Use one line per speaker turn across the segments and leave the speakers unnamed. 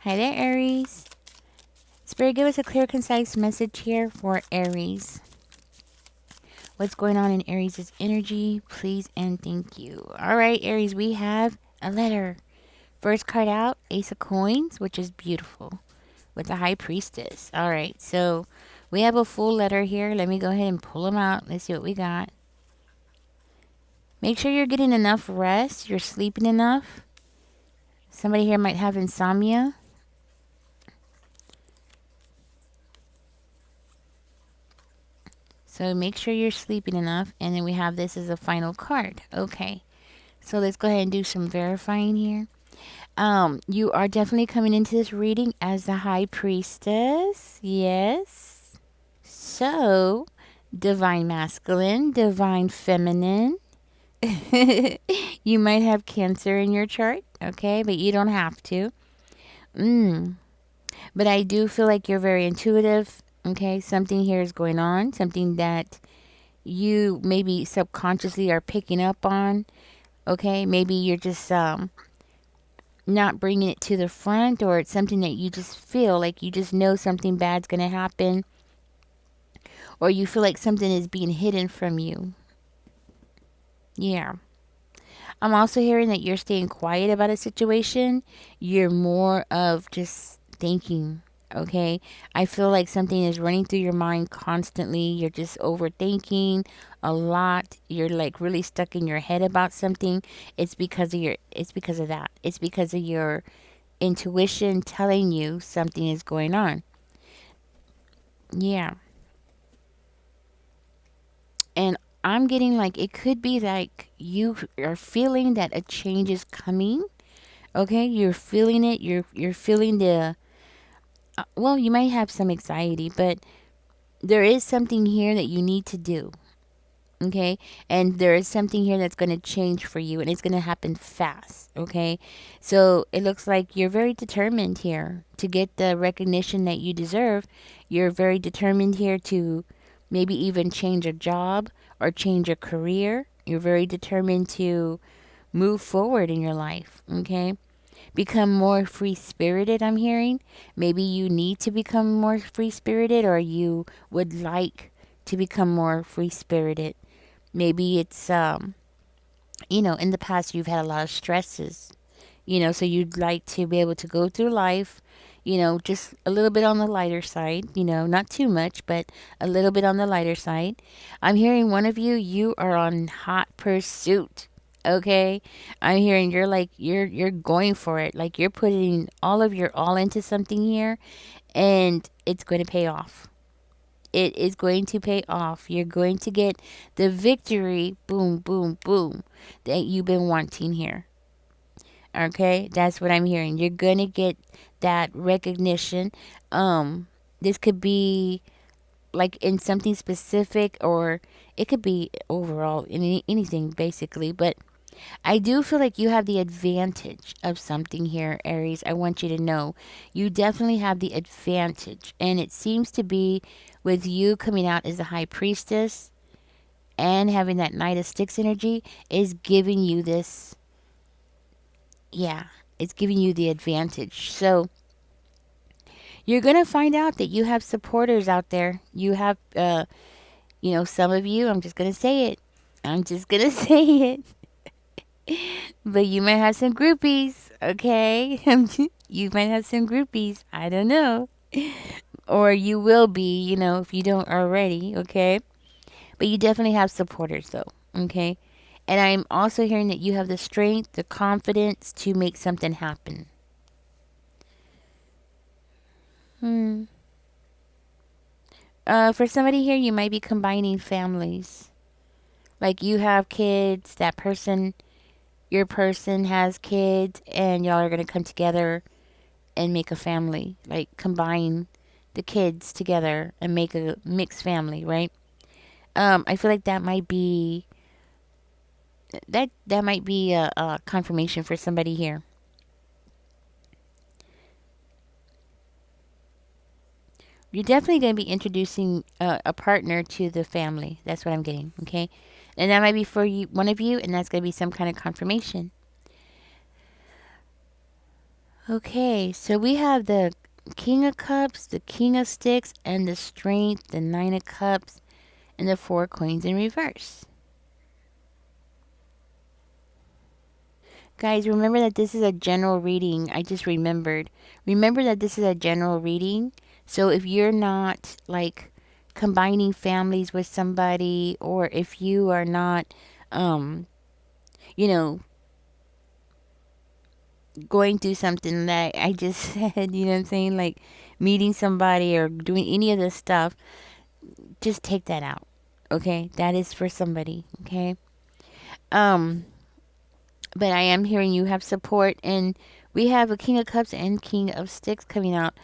Hi there, Aries. Spirit, give us a clear, concise message here for Aries. What's going on in Aries' energy, please and thank you. All right, Aries, we have a letter. First card out, Ace of Coins, which is beautiful, with the High Priestess. All right, so we have a full letter here. Let me go ahead and pull them out. Let's see what we got. Make sure you're getting enough rest. You're sleeping enough. Somebody here might have insomnia. So make sure you're sleeping enough. And then we have this as a final card. Okay. So let's go ahead and do some verifying here. You are definitely coming into this reading as the High Priestess. Yes. So, Divine Masculine, Divine Feminine. You might have Cancer in your chart, okay? But you don't have to. But I do feel like you're very intuitive, okay? Something here is going on, something that you maybe subconsciously are picking up on, okay? Maybe you're just not bringing it to the front, or it's something that you just feel like you just know something bad's going to happen, or you feel like something is being hidden from you. Yeah. I'm also hearing that you're staying quiet about a situation. You're more of just thinking, okay? I feel like something is running through your mind constantly. You're just overthinking a lot. You're like really stuck in your head about something. It's because of that. It's because of your intuition telling you something is going on. Yeah. And I'm getting like it could be like you are feeling that a change is coming. Okay, you're feeling it. You're feeling the well, you might have some anxiety, but there is something here that you need to do. Okay, and there is something here that's going to change for you, and it's going to happen fast. Okay, so it looks like you're very determined here to get the recognition that you deserve. You're very determined here to maybe even change a job or change a career. You're very determined to move forward in your life. Okay, become more free spirited, I'm hearing. Maybe you need to become more free spirited, or you would like to become more free spirited. Maybe it's, in the past you've had a lot of stresses, so you'd like to be able to go through life, just a little bit on the lighter side, not too much, but a little bit on the lighter side. I'm hearing one of you are on hot pursuit. Okay, I'm hearing you're going for it, like you're putting all of your all into something here, and it's going to pay off. It is going to pay off. You're going to get the victory, boom, boom, boom, that you've been wanting here. Okay, that's what I'm hearing. You're going to get that recognition. This could be like in something specific, or it could be overall in anything basically, but I do feel like you have the advantage of something here, Aries. I want you to know you definitely have the advantage. And it seems to be with you coming out as the High Priestess and having that Knight of Sticks energy is giving you this. Yeah, it's giving you the advantage. So you're going to find out that you have supporters out there. You have, some of you, I'm just going to say it. I'm just going to say it. But you might have some groupies, okay? You might have some groupies. I don't know. Or you will be, if you don't already, okay? But you definitely have supporters, though, okay? And I'm also hearing that you have the strength, the confidence to make something happen. Hmm. For somebody here, you might be combining families. Like you have kids, your person has kids, and y'all are going to come together and make a family, like combine the kids together and make a mixed family, right? I feel like that might be a confirmation for somebody here. You're definitely going to be introducing a partner to the family. That's what I'm getting, okay? And that might be for one of you, and that's going to be some kind of confirmation. Okay, so we have the King of Cups, the King of Sticks, and the Strength, the Nine of Cups, and the Four Coins in reverse. Guys, remember that this is a general reading. I just remembered. Remember that this is a general reading. So if you're not like combining families with somebody, or if you are not, um, you know, going through something that I just said, you know what I'm saying? Like meeting somebody or doing any of this stuff, just take that out. Okay? That is for somebody. Okay? Um, but I am hearing you have support, and we have a King of Cups and King of Sticks coming out.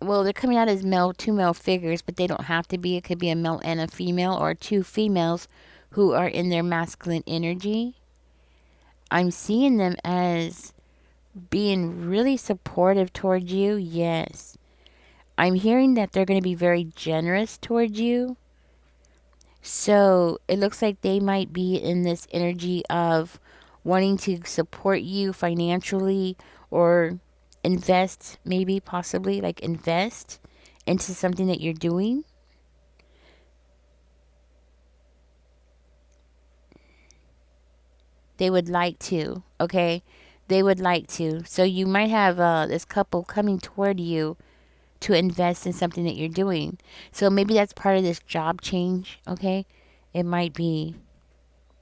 Well, they're coming out as male, two male figures, but they don't have to be. It could be a male and a female, or two females who are in their masculine energy. I'm seeing them as being really supportive towards you. Yes. I'm hearing that they're going to be very generous towards you. So it looks like they might be in this energy of wanting to support you financially, or invest, maybe, possibly, like invest into something that you're doing. They would like to, okay? They would like to. So you might have this couple coming toward you to invest in something that you're doing. So maybe that's part of this job change, okay? It might be.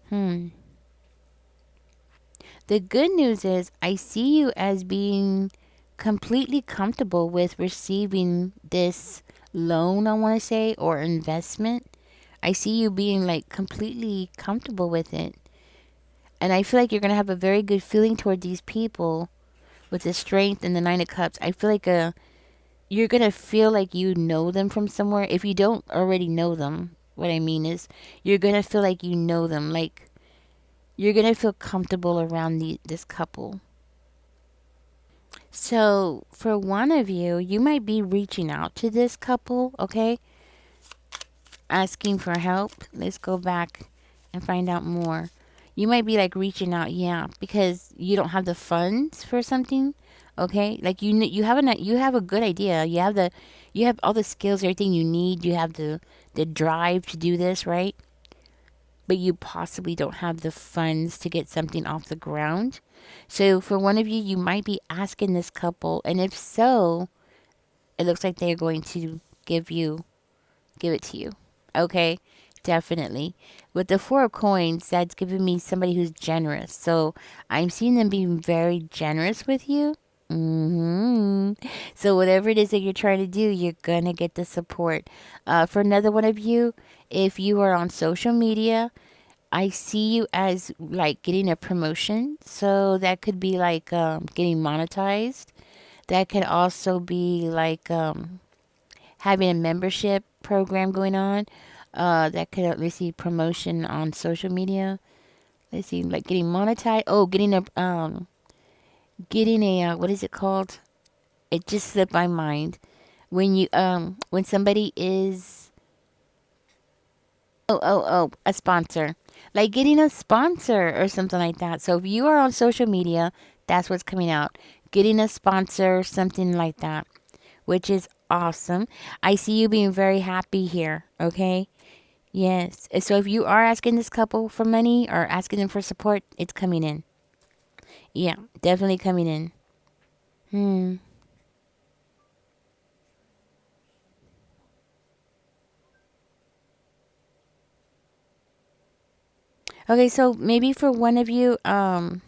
Hmm. The good news is I see you as being completely comfortable with receiving this loan, I want to say, or investment. I see you being like completely comfortable with it. And I feel like you're going to have a very good feeling toward these people with the Strength and the Nine of Cups. I feel like you're going to feel like you know them from somewhere. If you don't already know them, what I mean is you're going to feel like you know them. Like you're going to feel comfortable around this couple. So, for one of you, you might be reaching out to this couple, okay? Asking for help. Let's go back and find out more. You might be like reaching out, yeah, because you don't have the funds for something, okay? Like you have a good idea. You have all the skills, everything you need. You have the drive to do this, right? But you possibly don't have the funds to get something off the ground. So for one of you, you might be asking this couple, and if so, it looks like they're going to give it to you. Okay, definitely. With the Four of Coins, that's giving me somebody who's generous. So I'm seeing them being very generous with you. So whatever it is that you're trying to do, you're gonna get the support. For another one of you, if you are on social media, I see you as like getting a promotion. So that could be like getting monetized. That could also be like having a membership program going on. That could receive promotion on social media. Let's see, like getting monetized. Oh, getting a what is it called? It just slipped my mind. When somebody is a sponsor, like getting a sponsor or something like that. So if you are on social media, that's what's coming out. Getting a sponsor, something like that, which is awesome. I see you being very happy here. Okay. Yes. So if you are asking this couple for money or asking them for support, it's coming in. Yeah, definitely coming in. Hmm. Okay, so maybe for one of you, I'm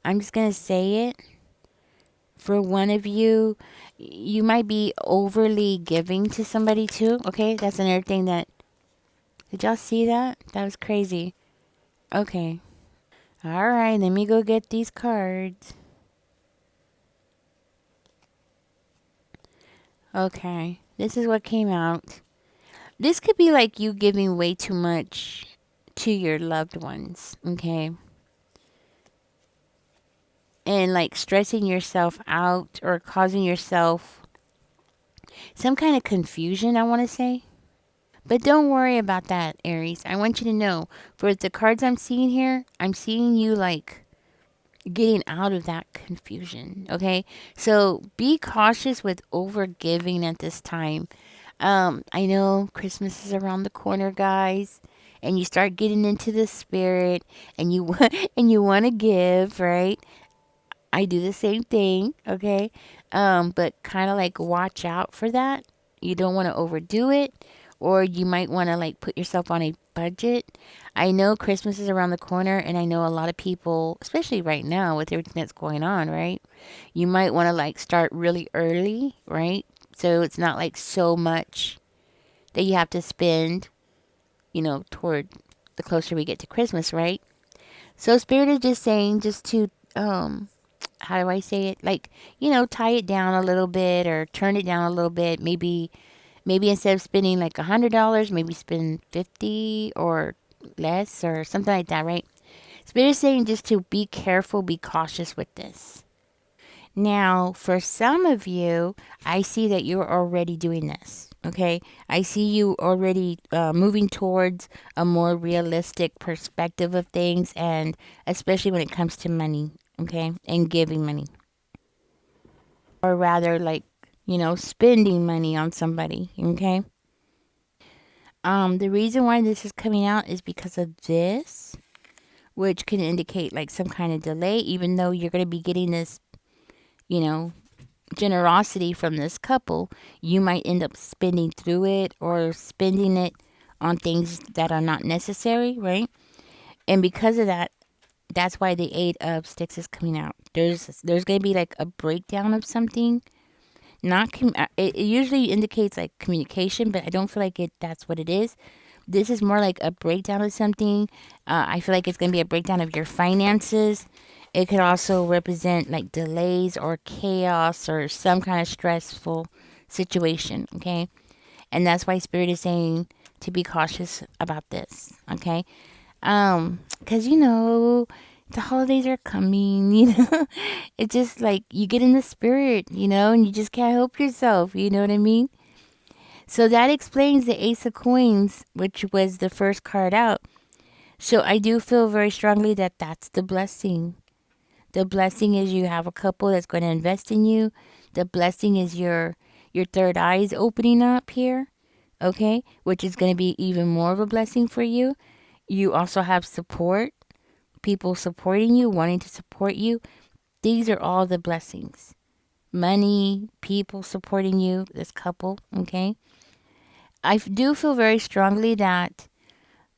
just gonna say it. For one of you, you might be overly giving to somebody too. Okay, that's another thing that. Did y'all see that? That was crazy. Okay. All right, let me go get these cards. Okay, this is what came out. This could be like you giving way too much to your loved ones, okay? And like stressing yourself out or causing yourself some kind of confusion, I want to say. But don't worry about that, Aries. I want you to know for the cards I'm seeing here, I'm seeing you like getting out of that confusion. Okay. So be cautious with over giving at this time. I know Christmas is around the corner, guys, and you start getting into the spirit and you and you want to give, right? I do the same thing, okay? But kind of like watch out for that. You don't want to overdo it, or you might want to like put yourself on a budget. I know Christmas is around the corner, and I know a lot of people, especially right now with everything that's going on, right? You might want to like start really early, right? So it's not like so much that you have to spend, toward the closer we get to Christmas, right? So Spirit is just saying just to how do I say it? Like, tie it down a little bit or turn it down a little bit. Maybe instead of spending like $100, maybe spend 50 or less or something like that, right? Spirit is saying just to be careful, be cautious with this. Now, for some of you, I see that you're already doing this. Okay. I see you already moving towards a more realistic perspective of things, and especially when it comes to money. Okay. And giving money. Or rather, like, spending money on somebody. Okay. The reason why this is coming out is because of this, which can indicate like some kind of delay, even though you're going to be getting this, you know, generosity from this couple, you might end up spending through it or spending it on things that are not necessary, right? And because of that, that's why the Eight of Sticks is coming out. There's going to be like a breakdown of something. Not it usually indicates like communication, but I don't feel like it. That's what it is. This is more like a breakdown of something. I feel like it's going to be a breakdown of your finances. It could also represent like delays or chaos or some kind of stressful situation. Okay. And that's why Spirit is saying to be cautious about this. Okay. Because, the holidays are coming, it's just like you get in the spirit, and you just can't help yourself. You know what I mean? So that explains the Ace of Coins, which was the first card out. So I do feel very strongly that that's the blessing. The blessing is you have a couple that's going to invest in you. The blessing is your third eye is opening up here, okay? Which is going to be even more of a blessing for you. You also have support, people supporting you, wanting to support you. These are all the blessings. Money, people supporting you, this couple, okay? Do feel very strongly that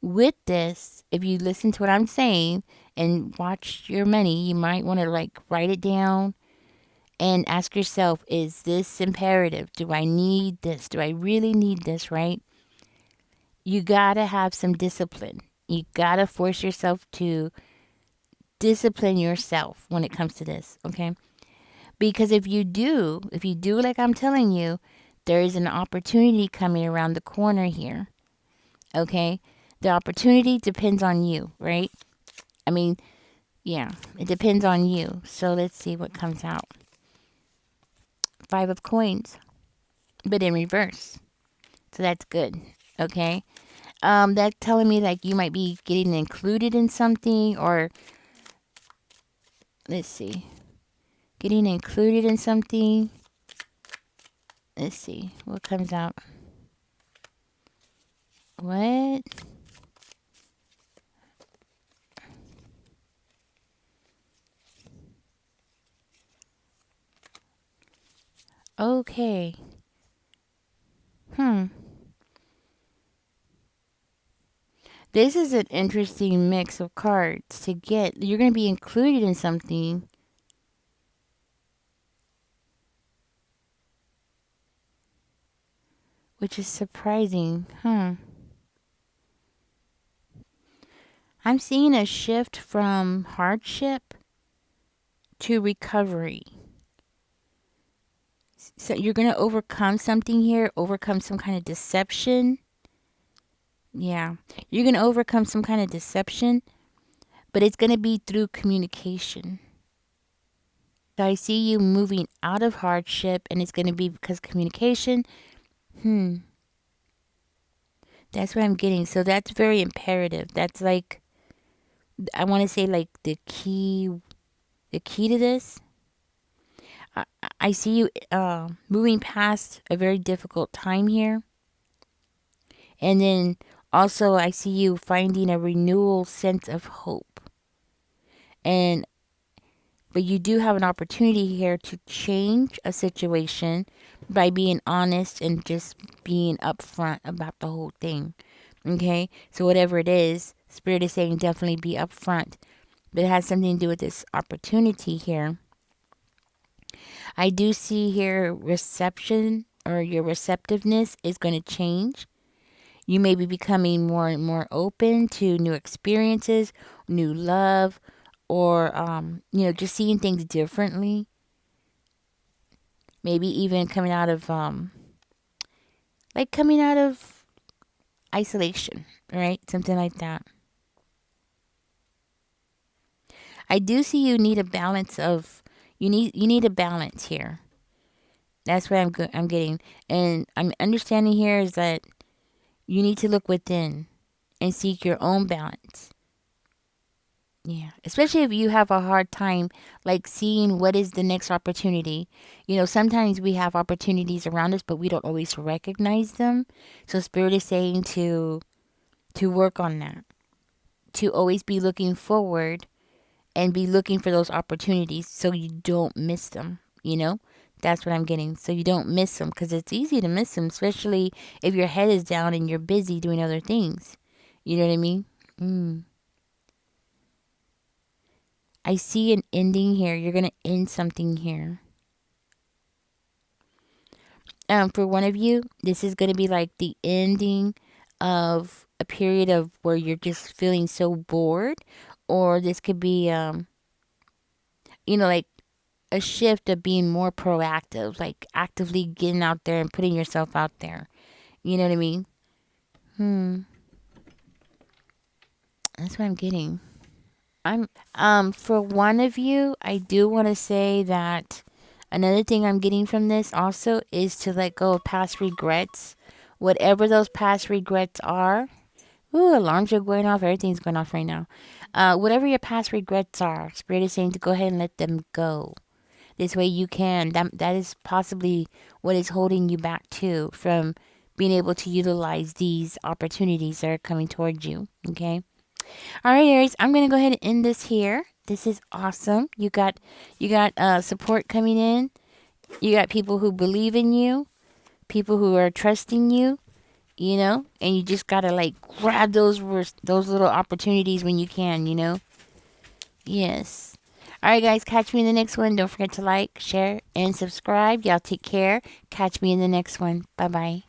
with this, if you listen to what I'm saying and watch your money, you might want to like write it down and ask yourself, is this imperative? Do I need this? Do I really need this, right? You got to have some discipline. You got to force yourself to discipline yourself when it comes to this, okay? Because if you do like I'm telling you, there is an opportunity coming around the corner here, okay? The opportunity depends on you, right? I mean, yeah, it depends on you. So let's see what comes out. Five of coins, but in reverse. So that's good. Okay. That's telling me like you might be getting included in something, or let's see, getting included in something. Let's see what comes out. What? Okay. Hmm. This is an interesting mix of cards to get. You're going to be included in something, which is surprising. Huh. I'm seeing a shift from hardship to recovery. So you're going to overcome something here, overcome some kind of deception. Yeah. You're going to overcome some kind of deception, but it's going to be through communication. So I see you moving out of hardship, and it's going to be because communication. Hmm. That's what I'm getting. So that's very imperative. That's like, I want to say like the key. The key to this, I, I see you moving past a very difficult time here. And then also, I see you finding a renewal sense of hope. And but you do have an opportunity here to change a situation by being honest and just being upfront about the whole thing. Okay? So whatever it is, Spirit is saying definitely be upfront. But it has something to do with this opportunity here. I do see here reception, or your receptiveness is going to change. You may be becoming more and more open to new experiences, new love, or just seeing things differently. Maybe even coming out of isolation, right? Something like that. I do see you need a balance here. That's what I'm getting, and I'm understanding here is that you need to look within and seek your own balance. Yeah, especially if you have a hard time like seeing what is the next opportunity. Sometimes we have opportunities around us, but we don't always recognize them. So Spirit is saying to work on that, to always be looking forward and be looking for those opportunities so you don't miss them. That's what I'm getting. So you don't miss them, because it's easy to miss them, especially if your head is down and you're busy doing other things. You know what I mean? Mm. I see an ending here. You're going to end something here. For one of you, this is going to be like the ending of a period of where you're just feeling so bored, or this could be, like a shift of being more proactive, like actively getting out there and putting yourself out there. You know what I mean? Hmm. That's what I'm getting. For one of you, I do want to say that another thing I'm getting from this also is to let go of past regrets. Whatever those past regrets are. Ooh, alarms are going off. Everything's going off right now. Whatever your past regrets are, Spirit is saying to go ahead and let them go. This way you can. That is possibly what is holding you back too from being able to utilize these opportunities that are coming towards you. Okay. All right, Aries. I'm gonna go ahead and end this here. This is awesome. You got support coming in. You got people who believe in you, people who are trusting you. And you just gotta like grab those little opportunities when you can. Yes. All right, guys. Catch me in the next one. Don't forget to like, share, and subscribe. Y'all take care. Catch me in the next one. Bye bye.